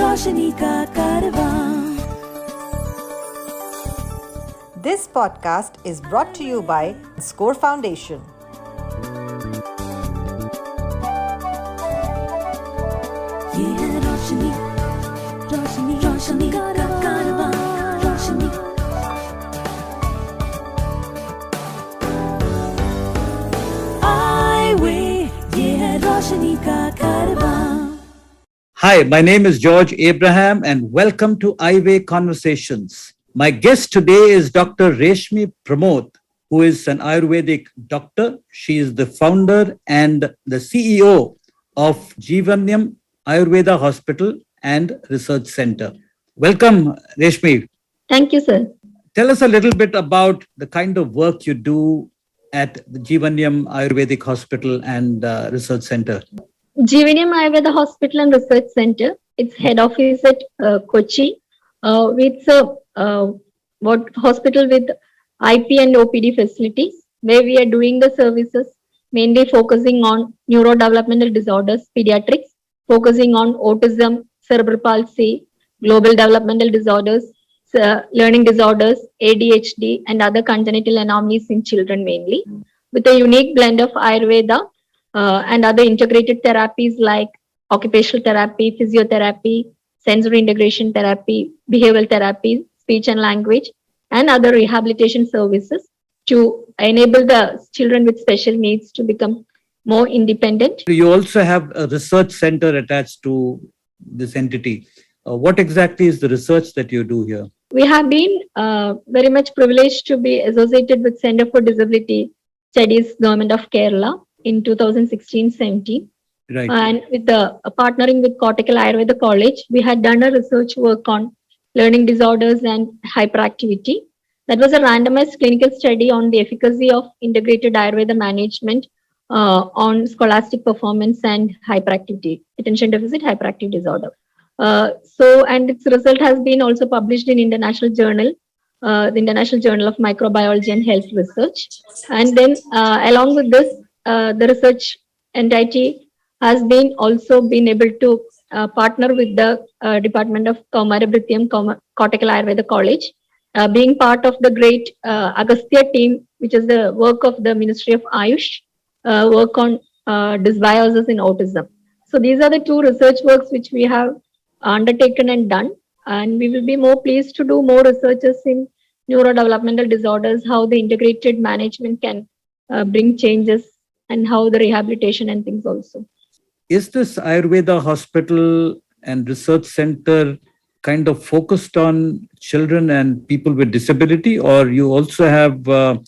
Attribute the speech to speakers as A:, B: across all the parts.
A: रोशनी का कारवां।
B: This podcast is brought to you by Score Foundation.
A: ये है रोशनी, रोशनी, रोशनी का कारवां, रोशनी। Eyeway, ये है रोशनी का कारवां।
C: Hi, my name is George Abraham and welcome to Eyeway Conversations. My guest today is Dr. Reshmi Pramod, who is an Ayurvedic doctor. She is the founder and the CEO of Jeevaniyam Ayurveda Hospital and Research Center. Welcome, Reshmi.
D: Thank you, sir.
C: Tell us a little bit about the kind of work you do at the Jeevaniyam Ayurvedic Hospital and Research Center.
D: Jeevaniyam Ayurveda Hospital and Research Center. Its head office at Kochi. It's a hospital with IP and OPD facilities where we are doing the services mainly focusing on neurodevelopmental disorders, pediatrics, focusing on autism, cerebral palsy, global developmental disorders, learning disorders, ADHD, and other congenital anomalies in children mainly, with a unique blend of Ayurveda and other integrated therapies like occupational therapy, physiotherapy, sensory integration therapy, behavioral therapy, speech and language, and other rehabilitation services to enable the children with special needs to become more independent.
C: You also have a research center attached to this entity. What exactly is the research that you do here?
D: We have been very much privileged to be associated with Center for Disability Studies, Government of Kerala in 2016-17.
C: Right.
D: And with the partnering with Cortical Ayurveda College, we had done a research work on learning disorders and hyperactivity. That was a randomized clinical study on the efficacy of integrated Ayurveda management on scholastic performance and hyperactivity, attention deficit hyperactive disorder. And its result has been also published in international journal, the International Journal of Microbiology and Health Research. And then along with this, the research entity has been also been able to partner with the Department of Kaumarabhrityam Cortical Ayurveda College, being part of the great Agastya team, which is the work of the Ministry of Ayush, work on dysbiosis in autism. So these are the two research works which we have undertaken and done, and we will be more pleased to do more researches in neurodevelopmental disorders, how the integrated management can bring changes, and how the rehabilitation and things also.
C: Is this Ayurveda hospital and research center kind of focused on children and people with disability, or you also have the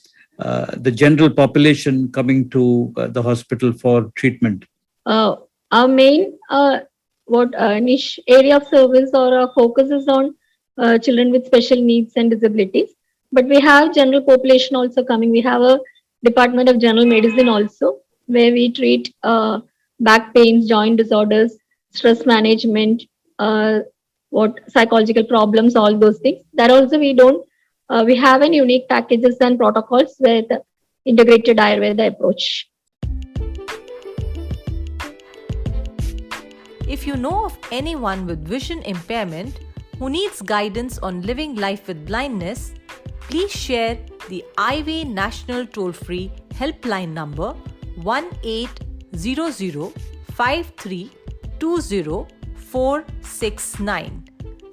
C: general population coming to the hospital for treatment?
D: Our main niche area of service or our focus is on children with special needs and disabilities. But we have general population also coming. We have a Department of General Medicine also, where we treat back pains, joint disorders, stress management, psychological problems, all those things. That also we don't. We have an unique packages and protocols with the integrated Ayurveda approach.
E: If you know of anyone with vision impairment who needs guidance on living life with blindness, please share the Eyeway National Toll-Free Helpline number 1800-5320-469.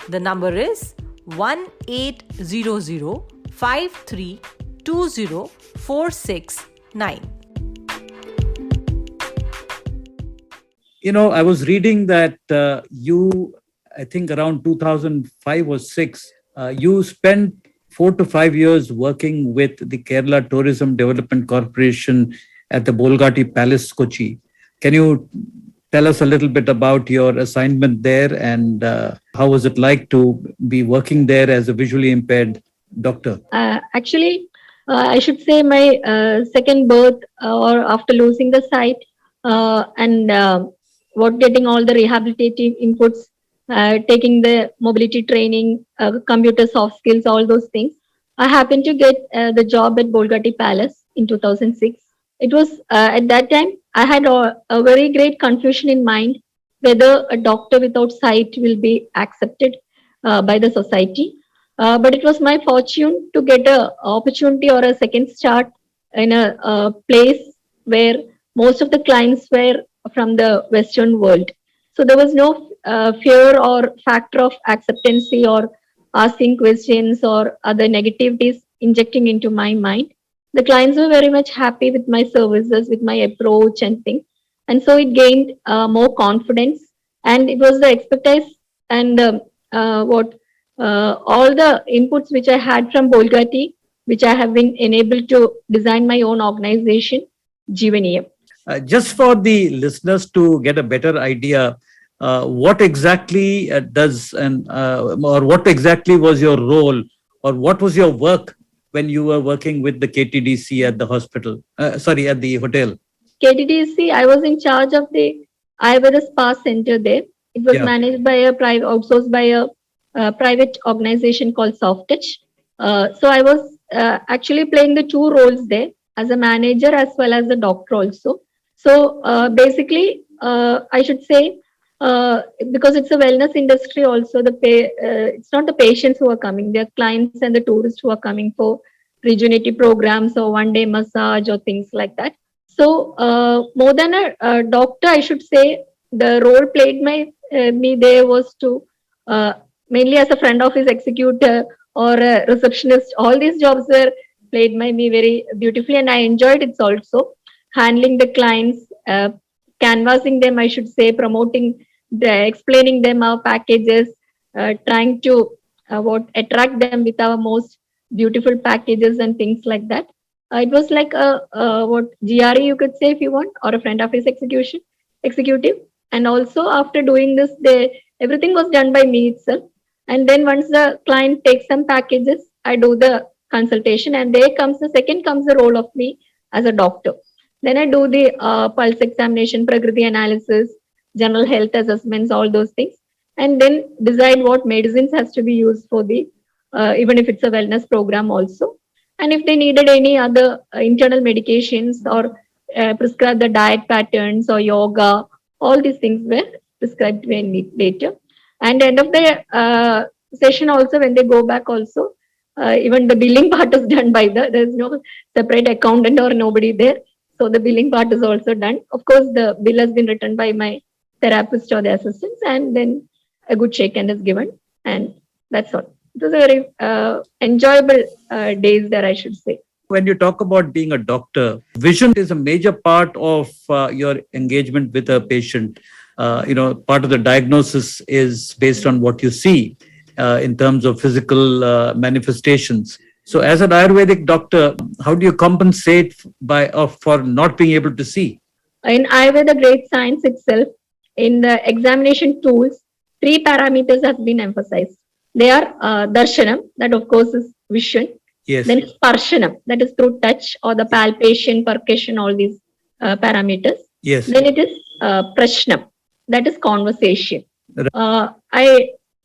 E: The number is 1800-5320-469.
C: You know, I was reading that you, I think around 2005 or 6, you spent 4 to 5 years working with the Kerala Tourism Development Corporation at the Bolgatty Palace, Kochi. Can you tell us a little bit about your assignment there and how was it like to be working there as a visually impaired doctor?
D: Actually, I should say my second birth or after losing the sight and getting all the rehabilitative inputs, taking the mobility training, computer soft skills, all those things. I happened to get the job at Bolgatty Palace in 2006. It was at that time I had a very great confusion in mind whether a doctor without sight will be accepted by the society. But it was my fortune to get a opportunity or a second start in a place where most of the clients were from the Western world. So there was no fear or factor of acceptancy or asking questions or other negativities injecting into my mind. The clients were very much happy with my services, with my approach and things. And so it gained more confidence. And it was the expertise and what all the inputs which I had from Bolgatty, which I have been enabled to design my own organization, Jeevaniyam.
C: Just for the listeners to get a better idea, what exactly does and or what exactly was your role or what was your work when you were working with the KTDC at the hospital? Sorry, at the hotel.
D: KTDC, I was in charge of the Ayurveda Spa Center there. It was
C: Yeah.
D: managed by a private, outsourced by a private organization called Soft Touch. So I was actually playing the two roles there as a manager as well as a doctor also. So basically, I should say, because it's a wellness industry also, it's not the patients who are coming, they're clients and the tourists who are coming for rejuvenative programs or one day massage or things like that. So more than a doctor, I should say, the role played me there was to mainly as a front office executive or a receptionist. All these jobs were played by me very beautifully, and I enjoyed it also. Handling the clients, canvassing them, I should say, promoting, explaining them our packages, trying to what attract them with our most beautiful packages and things like that. It was like a what GRE you could say if you want, or a front office executive. And also after doing this, everything was done by me itself. And then once the client takes some packages, I do the consultation, and there comes the role of me as a doctor. Then I do the pulse examination, prakriti analysis, general health assessments, all those things, and then decide what medicines has to be used for the even if it's a wellness program also. And if they needed any other internal medications or prescribe the diet patterns or yoga, all these things were prescribed to me later. And end of the session also, when they go back also, even the billing part is done by there's no separate accountant or nobody there. So the billing part is also done. Of course, the bill has been written by my therapist or the assistants, and then a good shake hand is given, and that's all. It was a very enjoyable days there, I should say.
C: When you talk about being a doctor, vision is a major part of your engagement with a patient. Part of the diagnosis is based on what you see in terms of physical manifestations. So, as an Ayurvedic doctor, how do you compensate for not being able to see?
D: In Ayurveda, great science itself, in the examination tools, three parameters have been emphasized. They are darshanam, that of course is vision.
C: Yes.
D: Then sparshanam, that is through touch or the palpation, percussion, all these parameters.
C: Yes.
D: Then it is prashnam, that is conversation. I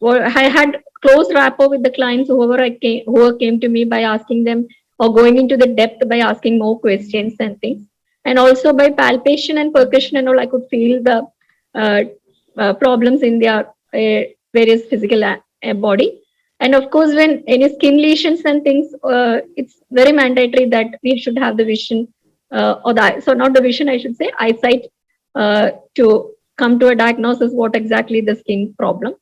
D: had close rapport with the clients whoever came to me by asking them or going into the depth by asking more questions and things. And also by palpation and percussion and all, I could feel the problems in their various physical body. And of course, when any skin lesions and things, it's very mandatory that we should have the vision so not the vision, I should say, eyesight to come to a diagnosis what exactly the skin problem.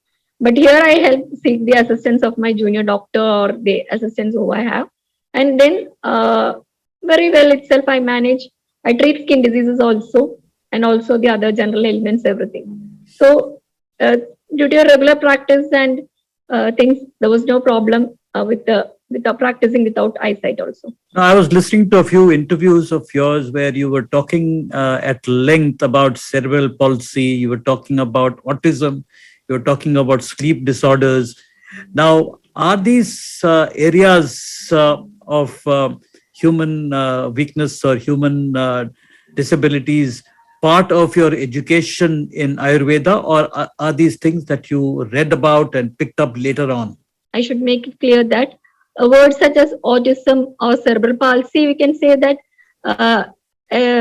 D: But here I help seek the assistance of my junior doctor or the assistants who I have. And then very well itself I manage. I treat skin diseases also, and also the other general ailments, everything. So due to a regular practice and things, there was no problem with the practicing without eyesight also.
C: Now, I was listening to a few interviews of yours where you were talking at length about cerebral palsy, you were talking about autism, you were talking about sleep disorders. Now, are these areas of human weakness or human disabilities part of your education in Ayurveda, or are these things that you read about and picked up later on?
D: I should make it clear that words such as autism or cerebral palsy, we can say that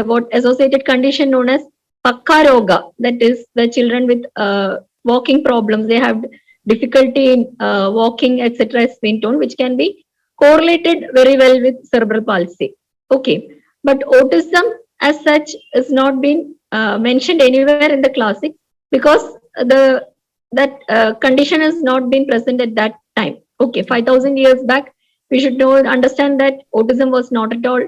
D: what associated condition known as Pakkaroga, that is the children with walking problems. They have difficulty in walking, etc., spin tone, which can be correlated very well with cerebral palsy. Okay, but autism as such is not been mentioned anywhere in the classic because the that condition has not been present at that time. Okay, 5,000 years back, we should know understand that autism was not at all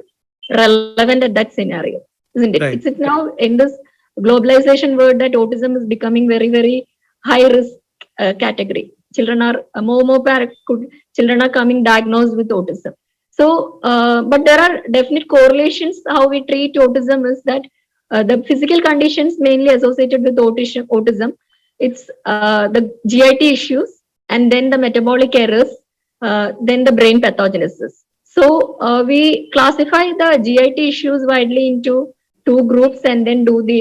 D: relevant at that scenario, isn't it?
C: Right.
D: It's now in this globalization world that autism is becoming very high risk category. Children are children are coming diagnosed with autism. So, but there are definite correlations. How we treat autism is that the physical conditions mainly associated with autism, it's the GIT issues and then the metabolic errors, then the brain pathogenesis. So we classify the GIT issues widely into two groups and then do the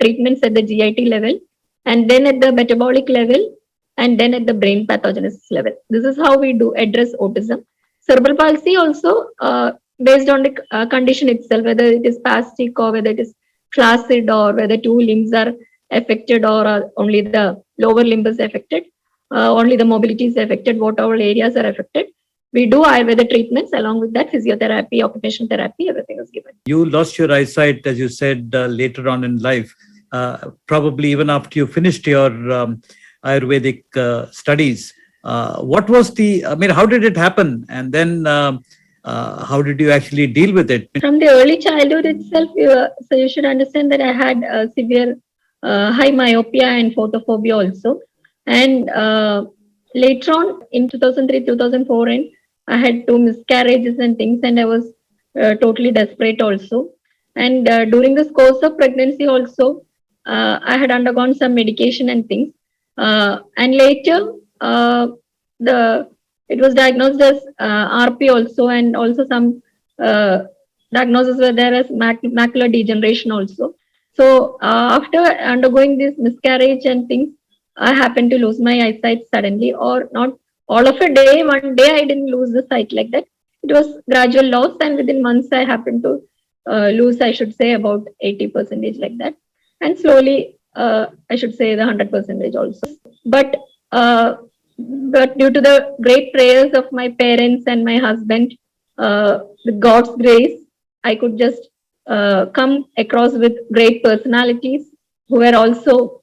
D: treatments at the GIT level and then at the metabolic level and then at the brain pathogenesis level. This is how we do address autism. Cerebral palsy also based on the condition itself, whether it is spastic or whether it is flaccid or whether two limbs are affected or only the lower limb is affected, only the mobility is affected, what all areas are affected. We do Ayurveda treatments along with that physiotherapy, occupational therapy, everything is given.
C: You lost your eyesight, as you said, later on in life, probably even after you finished your Ayurvedic studies. What was how did it happen? And then how did you actually deal with it?
D: From the early childhood itself, so you should understand that I had severe high myopia and photophobia also. And later on in 2003, 2004, and I had two miscarriages and things, and I was totally desperate also. And during this course of pregnancy also, I had undergone some medication and things. And later, it was diagnosed as RP also, and also some diagnoses were there as macular degeneration also. So after undergoing this miscarriage and things, I happened to lose my eyesight suddenly, or not all of a day. One day I didn't lose the sight like that. It was gradual loss, and within months I happened to lose, I should say, about 80% like that, and slowly I should say the 100% also. But due to the great prayers of my parents and my husband, with God's grace, I could just come across with great personalities who were also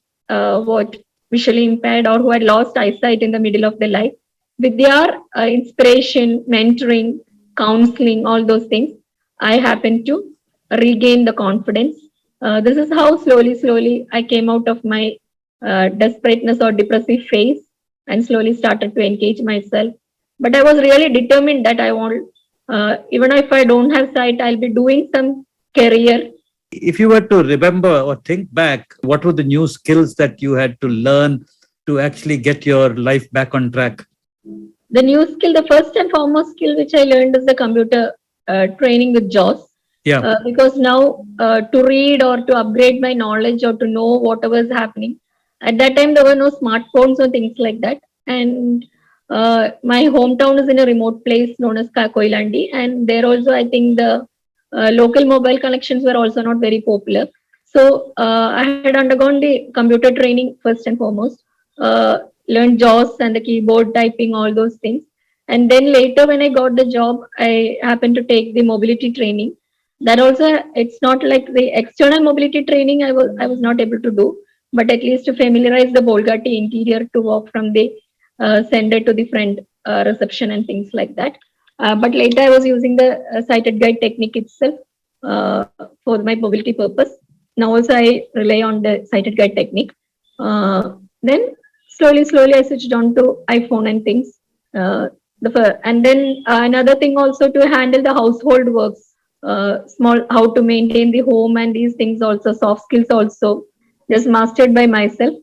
D: visually impaired or who had lost eyesight in the middle of their life. With their inspiration, mentoring, counseling, all those things, I happened to regain the confidence. This is how slowly I came out of my desperateness or depressive phase and slowly started to engage myself. But I was really determined that I want, even if I don't have sight, I'll be doing some career.
C: If you were to remember or think back, what were the new skills that you had to learn to actually get your life back on track?
D: The new skill, the first and foremost skill which I learned is the computer training with JAWS.
C: Yeah.
D: Because now to read or to upgrade my knowledge or to know whatever is happening, at that time there were no smartphones or things like that. And my hometown is in a remote place known as Koilandi, and there also I think the local mobile connections were also not very popular. So I had undergone the computer training first and foremost, learned JAWS and the keyboard typing, all those things. And then later when I got the job, I happened to take the mobility training. That also, it's not like the external mobility training I was not able to do, but at least to familiarize the Bolgatty interior to walk from the sender to the front reception and things like that. But later I was using the sighted guide technique itself for my mobility purpose. Now also I rely on the sighted guide technique. Then slowly I switched on to iPhone and things. And then another thing also to handle the household works, how to maintain the home and these things also, soft skills also, just mastered by myself,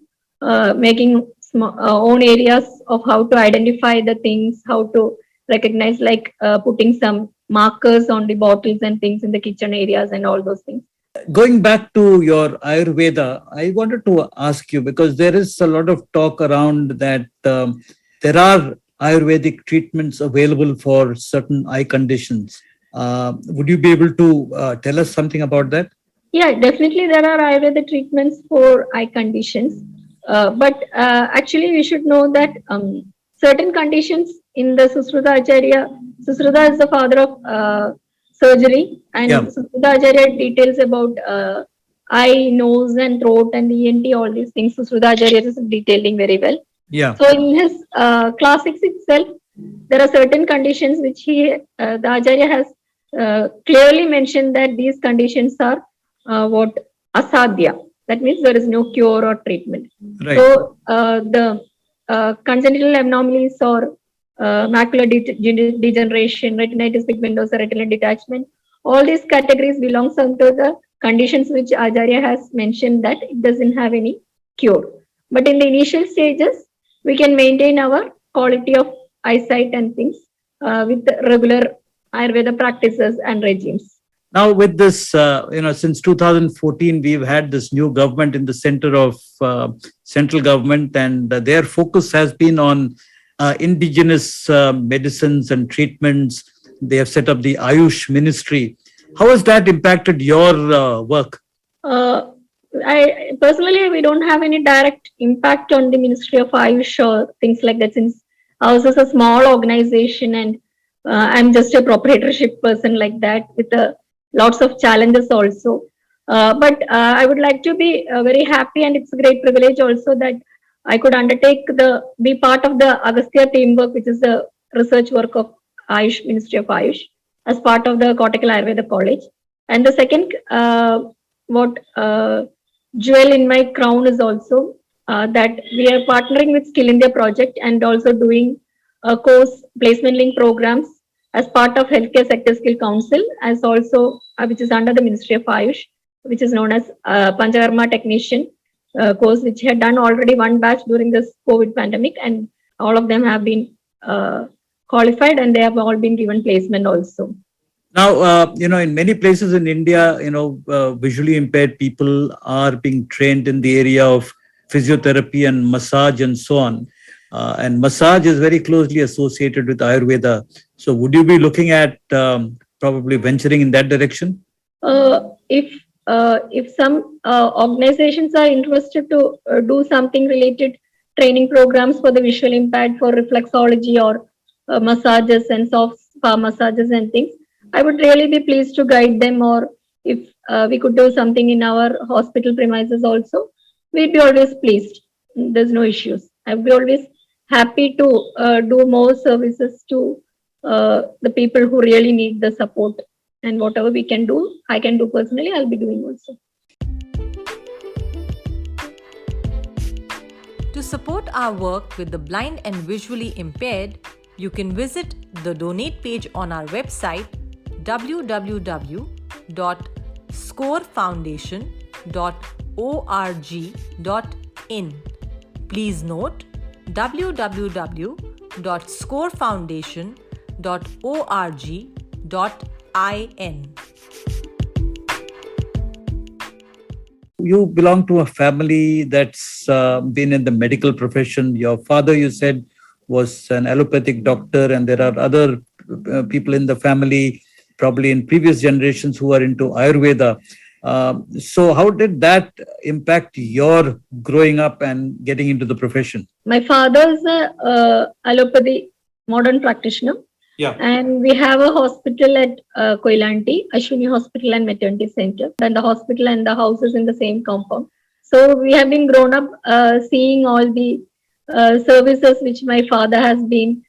D: making own areas of how to identify the things, how to recognize, like putting some markers on the bottles and things in the kitchen areas and all those things.
C: Going back to your Ayurveda, I wanted to ask you, because there is a lot of talk around that there are Ayurvedic treatments available for certain eye conditions. Would you be able to tell us something about that?
D: Yeah, definitely there are Ayurveda treatments for eye conditions. But actually, we should know that certain conditions in the Susruta is the father of surgery, and
C: Yeah.
D: Susruta Acharya details about eye, nose, and throat, and ENT, all these things. Susruta Acharya is detailing very well.
C: Yeah.
D: So in his classics itself, there are certain conditions which the Acharya has clearly mentioned that these conditions are what asadhya. That means there is no cure or treatment.
C: Right.
D: So the congenital anomalies or macular degeneration, retinitis pigmentosa, retinal detachment, all these categories belongs under the conditions which Acharya has mentioned that it doesn't have any cure. But in the initial stages, we can maintain our quality of eyesight and things with regular Ayurveda practices and regimes.
C: Now, with this, since 2014, we've had this new government in the center of central government, and their focus has been on indigenous medicines and treatments. They have set up the Ayush Ministry. How has that impacted your work?
D: Uh, I personally, we don't have any direct impact on the Ministry of Ayush or things like that, since ours is a small organization and I'm just a proprietorship person like that with lots of challenges also. But I would like to be very happy, and it's a great privilege also that I could be part of the Agastya teamwork, which is the research work of Ayush Ministry of Ayush, as part of the Kottakkal Ayurveda College. And the second what jewel in my crown is also that we are partnering with Skill India project and also doing course placement link programs as part of Healthcare Sector Skill Council, as also which is under the Ministry of Ayush, which is known as Panchakarma Technician course, which had done already one batch during this COVID pandemic, and all of them have been qualified and they have all been given placement also.
C: Now, in many places in India, visually impaired people are being trained in the area of physiotherapy and massage and so on. And massage is very closely associated with Ayurveda. So, would you be looking at probably venturing in that direction?
D: If some organizations are interested to do something related training programs for the visual impaired for reflexology or massages and soft spa massages and things, I would really be pleased to guide them, or if we could do something in our hospital premises also, we'd be always pleased. There's no issues. I'd be always happy to do more services to the people who really need the support. And whatever we can do, I can do personally, I'll be doing also.
E: To support our work with the blind and visually impaired, you can visit the donate page on our website www.scorefoundation.org.in. Please note www.scorefoundation.org.in.
C: You belong to a family that's been in the medical profession. Your father, you said, was an allopathic doctor, and there are other people in the family, probably in previous generations, who are into Ayurveda. So how did that impact your growing up and getting into the profession?
D: My father is a allopathy modern practitioner.
C: Yeah.
D: And we have a hospital at Koilanti, Ashwini Hospital and Maternity Center. And the hospital and the house is in the same compound. So we have been grown up seeing all the services which my father has been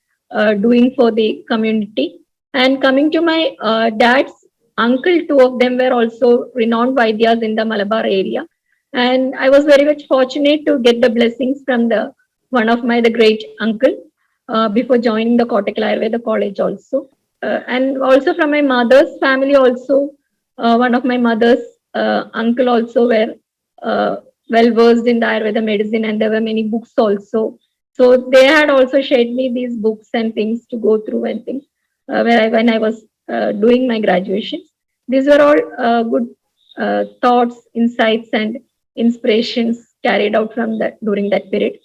D: doing for the community. And coming to my dad's uncle, two of them were also renowned Vaidyas in the Malabar area. And I was very much fortunate to get the blessings from the great uncle before joining the Kottakkal Ayurveda College also. And also from my mother's family also, one of my mother's uncle also were well versed in the Ayurveda medicine, and there were many books also. So they had also shared me these books and things to go through and things when I was doing my graduation. These were all good thoughts, insights, and inspirations carried out from that during that period,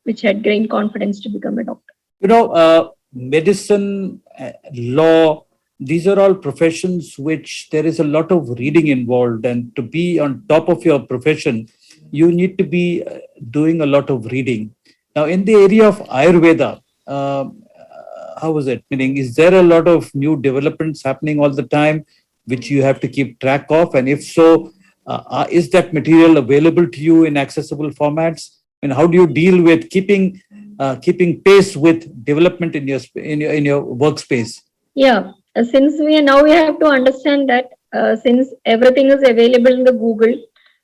D: which had gained confidence to become a doctor.
C: Medicine, law, these are all professions which there is a lot of reading involved, and to be on top of your profession, you need to be doing a lot of reading. Now, in the area of Ayurveda, how is it? Meaning, is there a lot of new developments happening all the time, which you have to keep track of? And if so, is that material available to you in accessible formats? And how do you deal with keeping pace with development in your workspace?
D: Yeah, since we have to understand that since everything is available in the Google,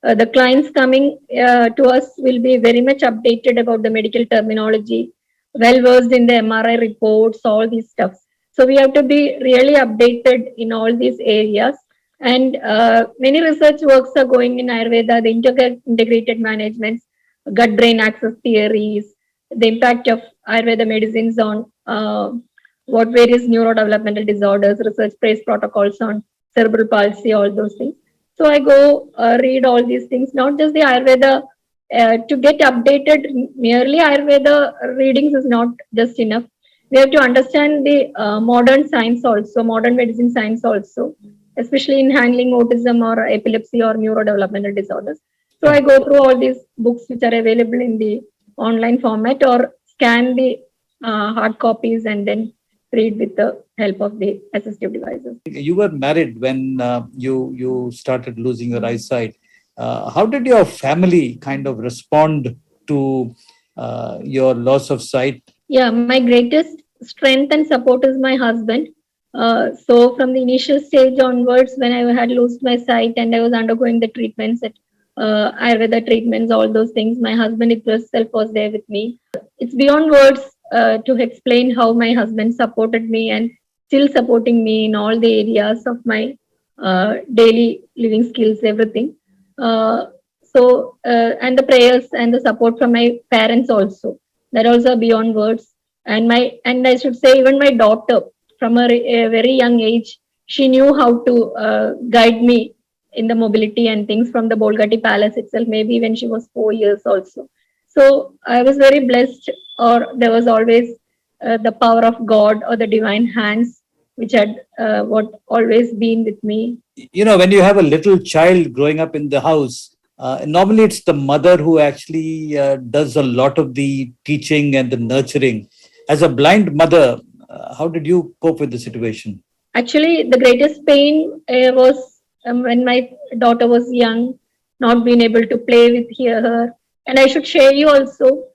D: the clients coming to us will be very much updated about the medical terminology, well versed in the MRI reports, all these stuff. So we have to be really updated in all these areas. And many research works are going in Ayurveda, the integrated management, gut-brain axis theories, the impact of Ayurveda medicines on what various neurodevelopmental disorders, research-based protocols on cerebral palsy, all those things. So I go read all these things, not just the Ayurveda. To get updated, merely Ayurveda readings is not just enough. We have to understand the modern science also, modern medicine science also, especially in handling autism or epilepsy or neurodevelopmental disorders. So I go through all these books which are available in the online format or scan the hard copies and then read with the help of the assistive devices.
C: You were married when you started losing your eyesight. How did your family kind of respond to your loss of sight?
D: Yeah, my greatest strength and support is my husband. So from the initial stage onwards, when I had lost my sight and I was undergoing the treatments at Ayurveda treatments, all those things, my husband himself was there with me. It's beyond words to explain how my husband supported me and still supporting me in all the areas of my daily living skills, everything. And the prayers and the support from my parents also, that also beyond words. And I should say even my daughter from a very young age, she knew how to guide me in the mobility and things from the Bolgatty Palace itself, maybe when she was 4 years also. So I was very blessed, or there was always the power of God or the divine hands, which had always been with me.
C: When you have a little child growing up in the house, normally it's the mother who actually does a lot of the teaching and the nurturing. As a blind mother, how did you cope with the situation?
D: Actually, the greatest pain was when my daughter was young, not being able to play with her. And I should share you also,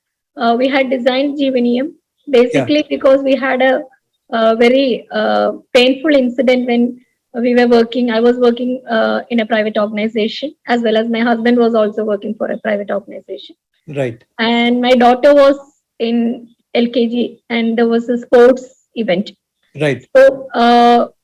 D: we had designed Jeevaniyam basically because we had a very painful incident when we were working. I was working in a private organization, as well as my husband was also working for a private organization.
C: Right.
D: And my daughter was in LKG and there was a sports event.
C: Right.
D: So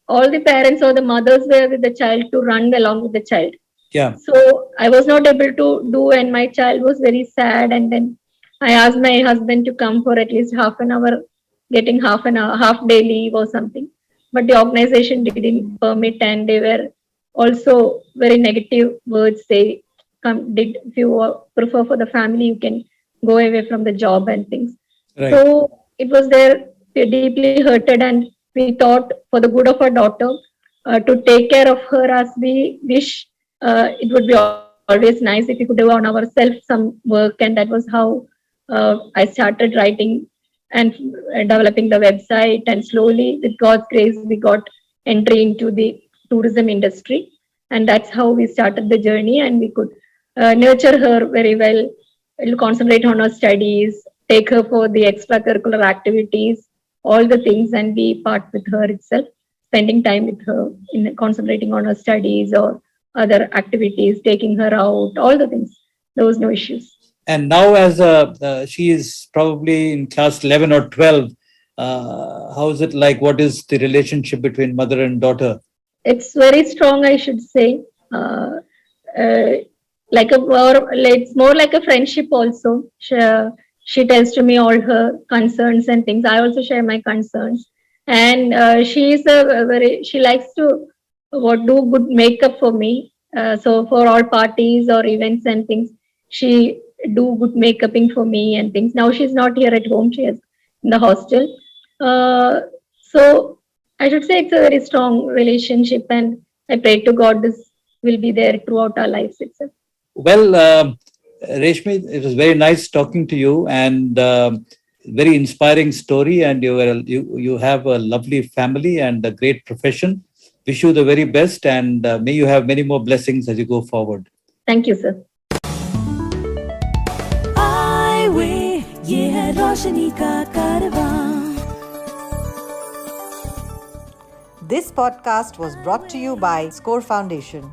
D: all the parents or the mothers were with the child to run along with the child.
C: Yeah.
D: So I was not able to do, and my child was very sad. And then I asked my husband to come for at least half an hour, getting half day leave or something. But the organization didn't permit, and they were also very negative words. They if you prefer for the family, you can go away from the job and things. Right. So it was there, deeply hurted, and we thought for the good of our daughter to take care of her as we wish. It would be always nice if we could do on ourselves some work, and that was how I started writing and developing the website. And slowly, with God's grace, we got entry into the tourism industry, and that's how we started the journey. And we could nurture her very well, concentrate on her studies, take her for the extracurricular activities, all the things, and be part with her itself, spending time with her, in concentrating on her studies or other activities, taking her out, all the things. There was no issues.
C: And now, as she is probably in class 11 or 12, how is it like? What is the relationship between mother and daughter?
D: It's very strong, I should say. It's more like a friendship also. She tells to me all her concerns and things. I also share my concerns. And she likes to do good makeup for me. So for all parties or events and things, she do good makeuping for me and things. Now she's not here at home; she is in the hostel. So I should say it's a very strong relationship, and I pray to God this will be there throughout our lives itself.
C: Well, Reshmi, it was very nice talking to you, and very inspiring story. And you have a lovely family and a great profession. Wish you the very best, and may you have many more blessings as you go forward.
D: Thank you, sir.
A: Eyeway, ये है रोशनी का कारवां.
B: This podcast was brought to you by Score Foundation.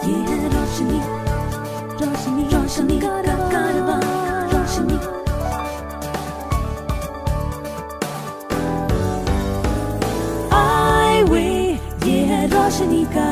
A: ये है रोशनी, रोशनी, रोशनी का कारवां. रोशनी. Eyeway, ये है रोशनी का